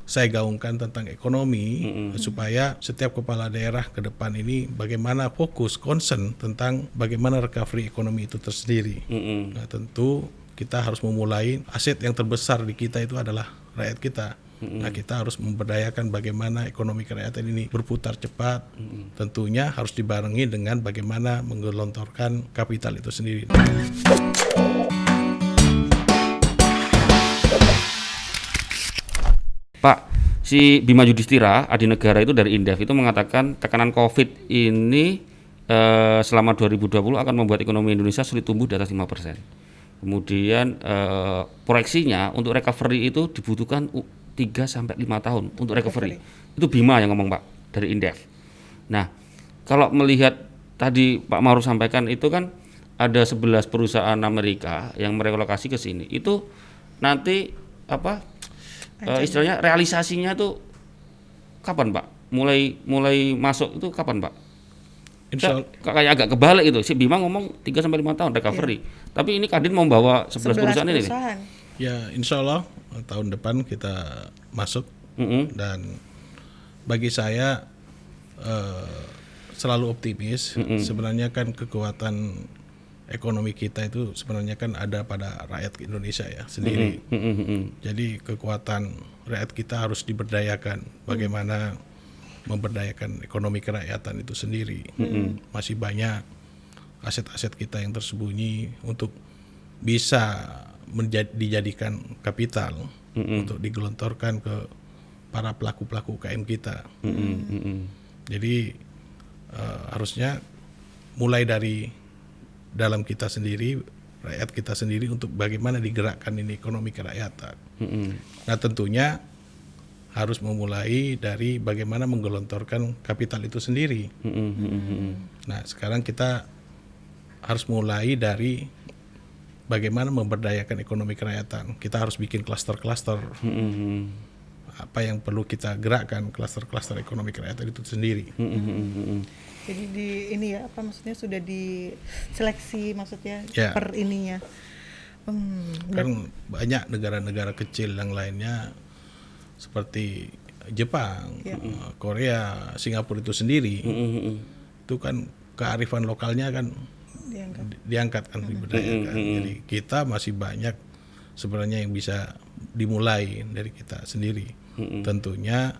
saya gaungkan tentang ekonomi, supaya setiap kepala daerah ke depan ini bagaimana fokus, concern tentang bagaimana recovery ekonomi itu tersendiri. Nah, tentu kita harus memulai, aset yang terbesar di kita itu adalah rakyat kita. Nah, kita harus memberdayakan bagaimana ekonomi kerakyatan ini berputar cepat. Tentunya harus dibarengi dengan bagaimana menggelontorkan kapital itu sendiri. Pak, si Bima Yudhistira, Adi Negara itu dari Indef itu mengatakan tekanan COVID ini selama 2020 akan membuat ekonomi Indonesia sulit tumbuh di atas 5%. Kemudian proyeksinya untuk recovery itu dibutuhkan 3-5 tahun untuk recovery. Itu Bima yang ngomong, Pak, dari Indef. Nah, kalau melihat tadi Pak Ma'ruf sampaikan itu kan ada 11 perusahaan Amerika yang merelokasi ke sini. Itu nanti istilahnya realisasinya tuh kapan, Pak? Mulai masuk itu kapan, Pak? Kayak agak kebalik itu. Si Bima ngomong 3-5 tahun recovery. Tapi ini Kadin mau bawa 11 perusahaan ini. Ya, insya Allah tahun depan kita masuk. Dan bagi saya selalu optimis. Sebenarnya kan kekuatan ekonomi kita itu sebenarnya kan ada pada rakyat Indonesia ya sendiri. Jadi kekuatan rakyat kita harus diberdayakan. Bagaimana memberdayakan ekonomi kerakyatan itu sendiri. Masih banyak aset-aset kita yang tersembunyi untuk bisa dijadikan kapital untuk digelontorkan ke para pelaku-pelaku UKM kita. Jadi harusnya mulai dari dalam kita sendiri, rakyat kita sendiri, untuk bagaimana digerakkan ini ekonomi kerakyatan. Nah, tentunya harus memulai dari bagaimana menggelontorkan kapital itu sendiri. Nah, sekarang kita harus mulai dari bagaimana memberdayakan ekonomi kerakyatan. Kita harus bikin klaster-klaster. Apa yang perlu kita gerakkan, klaster-klaster ekonomi kerakyatan itu sendiri. Jadi maksudnya sudah diseleksi maksudnya ya. Per ininya. Kan banyak negara-negara kecil yang lainnya seperti Jepang, Korea, Singapura itu sendiri. Itu kan kearifan lokalnya kan diangkat kan, diberdayakan. Jadi kita masih banyak sebenarnya yang bisa dimulai dari kita sendiri. Tentunya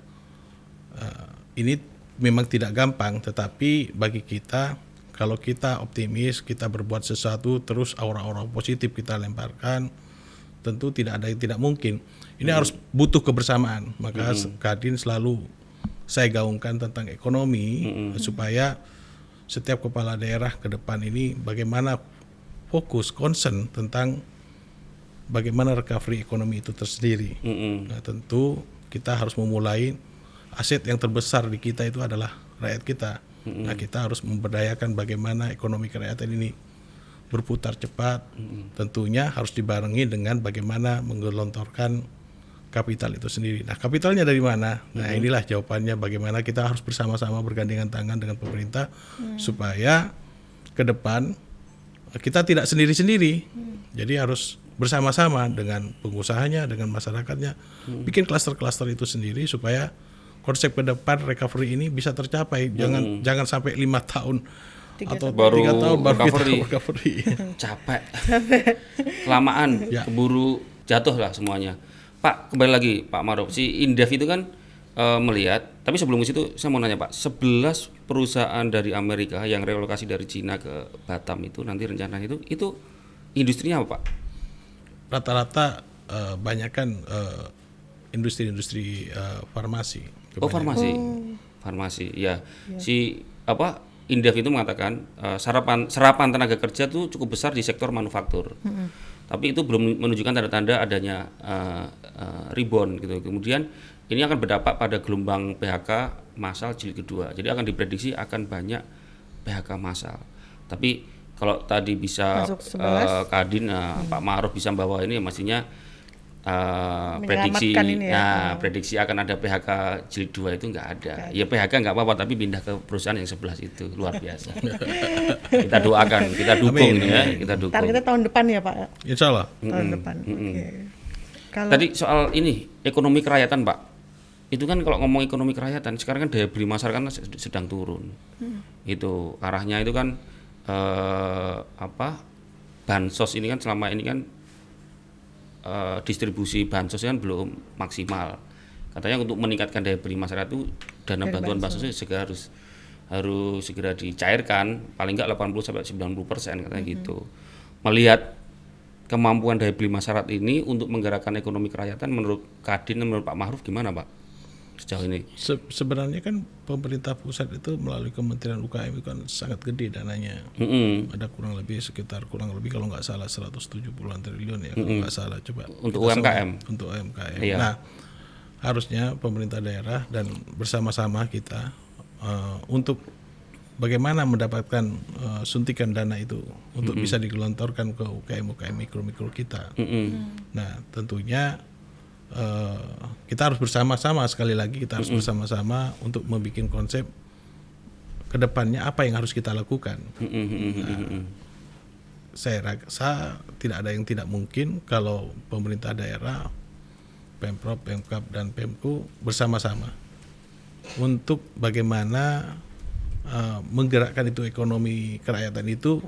ini memang tidak gampang, tetapi bagi kita, kalau kita optimis, kita berbuat sesuatu, terus aura-aura positif kita lemparkan, tentu tidak ada yang tidak mungkin. Ini harus butuh kebersamaan. Maka Kadin selalu saya gaungkan tentang ekonomi, supaya setiap kepala daerah ke depan ini bagaimana fokus, concern tentang bagaimana recovery ekonomi itu tersendiri. Nah, tentu kita harus memulai, aset yang terbesar di kita itu adalah rakyat kita. Nah, kita harus memberdayakan bagaimana ekonomi kerakyatan ini berputar cepat. Tentunya harus dibarengi dengan bagaimana menggelontorkan kapital itu sendiri. Nah, kapitalnya dari mana? Nah, inilah jawabannya, bagaimana kita harus bersama-sama bergandengan tangan dengan pemerintah supaya ke depan kita tidak sendiri-sendiri. Jadi harus bersama-sama dengan pengusahanya, dengan masyarakatnya, bikin klaster-klaster itu sendiri supaya konsep ke depan recovery ini bisa tercapai. Jangan sampai 5 tahun atau 3 tahun baru recovery. Capek. Kelamaan, keburu jatuh lah semuanya. Pak, kembali lagi Pak Ma'ruf, si Indef itu kan melihat, tapi sebelum ke situ saya mau nanya Pak, 11 perusahaan dari Amerika yang relokasi dari Cina ke Batam itu nanti rencananya itu industrinya apa Pak? Rata-rata banyak kan industri-industri farmasi. Farmasi ya. Si Indef itu mengatakan serapan tenaga kerja itu cukup besar di sektor manufaktur. Tapi itu belum menunjukkan tanda-tanda adanya rebound gitu. Kemudian ini akan berdampak pada gelombang PHK massal jilid kedua. Jadi akan diprediksi akan banyak PHK massal. Tapi kalau tadi bisa Kadin, Pak Ma'ruf bisa membawa ini, maksudnya prediksi akan ada PHK jilid 2 itu nggak ada. Ya PHK nggak apa-apa, tapi pindah ke perusahaan yang 11 itu luar biasa. Kita doakan, kita dukung. Amin. Ya, kita dukung. Targetnya tahun depan ya Pak? Insya Allah. Tahun depan. Okay. Tadi soal ini ekonomi kerakyatan Pak, itu kan kalau ngomong ekonomi kerakyatan sekarang kan daya beli masyarakat kan sedang turun. Itu arahnya itu kan bansos ini kan selama ini kan distribusi bansos kan belum maksimal. Katanya untuk meningkatkan daya beli masyarakat itu dana bantuan bansos segera harus segera dicairkan paling enggak 80-90% katanya gitu. Melihat kemampuan daya beli masyarakat ini untuk menggerakkan ekonomi kerakyatan menurut Kadin dan menurut Pak Ma'ruf gimana Pak sejauh ini? Sebenarnya kan pemerintah pusat itu melalui Kementerian UKM itu kan sangat gede dananya. Ada kurang lebih kalau nggak salah 170-an triliun ya kalau nggak salah, coba untuk UMKM. Untuk UMKM. Iya. Nah, harusnya pemerintah daerah dan bersama-sama kita untuk bagaimana mendapatkan suntikan dana itu untuk bisa digelontorkan ke UKM mikro kita. Nah, tentunya kita harus bersama-sama, sekali lagi kita harus bersama-sama untuk membuat konsep kedepannya apa yang harus kita lakukan. Saya rasa tidak ada yang tidak mungkin kalau pemerintah daerah, Pemprov, Pemkab dan Pemko bersama-sama untuk bagaimana menggerakkan itu ekonomi kerakyatan itu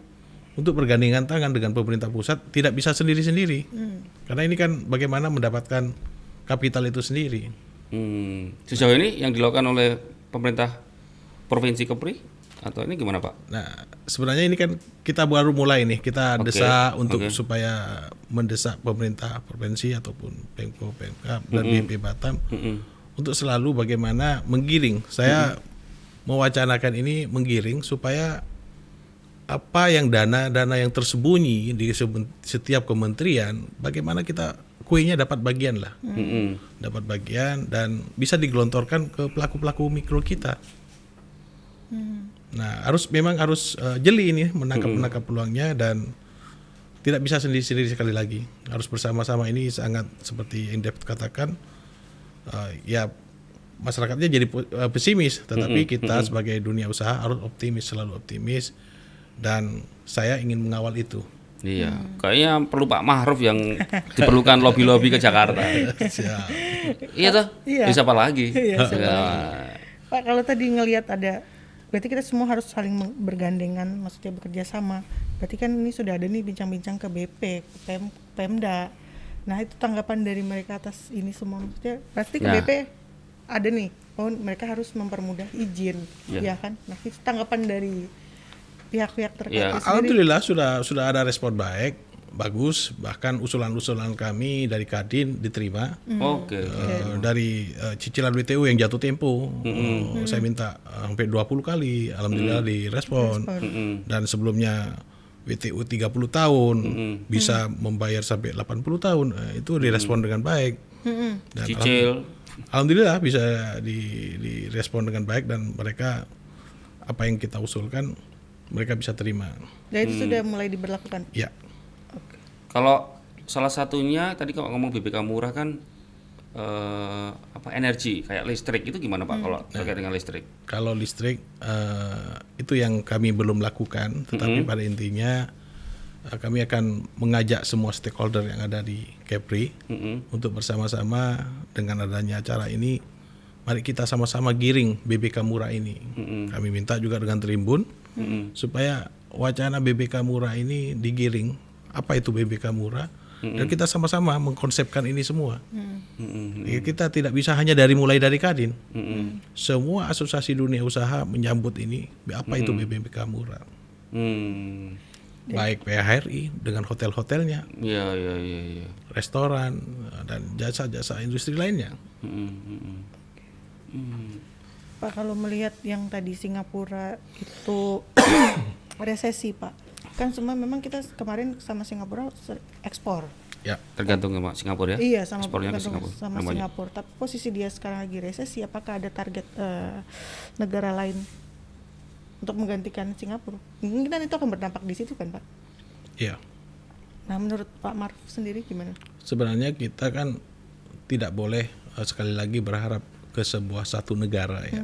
untuk bergandengan tangan dengan pemerintah pusat, tidak bisa sendiri-sendiri. Karena ini kan bagaimana mendapatkan kapital itu sendiri. Sejauh ini yang dilakukan oleh pemerintah Provinsi Kepri atau ini gimana Pak? Nah, sebenarnya ini kan kita baru mulai nih, kita desak untuk supaya mendesak pemerintah provinsi ataupun Pemko, Pemkab dan BP Batam untuk selalu bagaimana menggiring. Saya mewacanakan ini menggiring supaya apa yang dana yang tersembunyi di setiap kementerian, bagaimana kita kuenya dapat bagian lah, dapat bagian dan bisa digelontorkan ke pelaku-pelaku mikro kita. Nah, memang harus jeli ini menangkap peluangnya dan tidak bisa sendiri-sendiri sekali lagi, harus bersama-sama. Ini sangat seperti yang Indef katakan, ya masyarakatnya jadi pesimis, tetapi kita sebagai dunia usaha harus optimis, selalu optimis. Dan saya ingin mengawal itu. Iya, kayaknya perlu Pak Ma'ruf yang diperlukan lobby-lobby ke Jakarta. Iya toh? Iya. Bisa apa lagi? Iya, Pak, kalau tadi ngelihat ada, berarti kita semua harus saling bergandengan, maksudnya bekerja sama. Berarti kan ini sudah ada nih bincang-bincang ke BP, ke Pemda. Nah, itu tanggapan dari mereka atas ini semua, maksudnya pasti ke BP ada nih, mereka harus mempermudah izin, ya kan? Nah, itu tanggapan dari pihak-pihak terkait sendiri. Alhamdulillah sudah ada respon baik, bagus, bahkan usulan-usulan kami dari Kadin diterima. Dari cicilan WTU yang jatuh tempo, saya minta hampir 20 kali, alhamdulillah direspon. Dan sebelumnya WTU 30 tahun bisa membayar sampai 80 tahun, itu direspon dengan baik. Dan cicil alhamdulillah bisa direspon dengan baik dan mereka apa yang kita usulkan mereka bisa terima. Dan itu sudah mulai diberlakukan? Ya. Kalau salah satunya tadi kalau ngomong BBK murah kan energi kayak listrik itu gimana Pak kalau terkait dengan listrik? Kalau listrik itu yang kami belum lakukan, tetapi pada intinya kami akan mengajak semua stakeholder yang ada di Kepri untuk bersama-sama dengan adanya acara ini, mari kita sama-sama giring BBK murah ini. Kami minta juga dengan Tribun supaya wacana BBK murah ini digiring. Apa itu BBK murah? Dan kita sama-sama mengkonsepkan ini semua. Kita tidak bisa hanya mulai dari Kadin. Semua asosiasi dunia usaha menyambut ini. Apa itu BBK murah? Baik PHRI dengan hotel-hotelnya, restoran dan jasa-jasa industri lainnya. Pak, kalau melihat yang tadi Singapura itu resesi Pak, kan semua memang kita kemarin sama Singapura ekspor. Ya, tergantung sama Singapura ya. Iya, sama ekspornya ke Singapura. Sama Singapura. Tapi posisi dia sekarang lagi resesi, apakah ada target negara lain untuk menggantikan Singapura? Mungkin itu akan berdampak di situ kan Pak? Iya. Nah, menurut Pak Ma'ruf sendiri gimana? Sebenarnya kita kan tidak boleh sekali lagi berharap ke sebuah satu negara ya.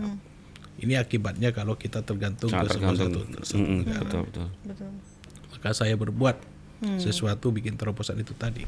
Ini akibatnya kalau kita tergantung ke sebuah satu negara. Betul. Maka saya berbuat sesuatu bikin terobosan itu tadi.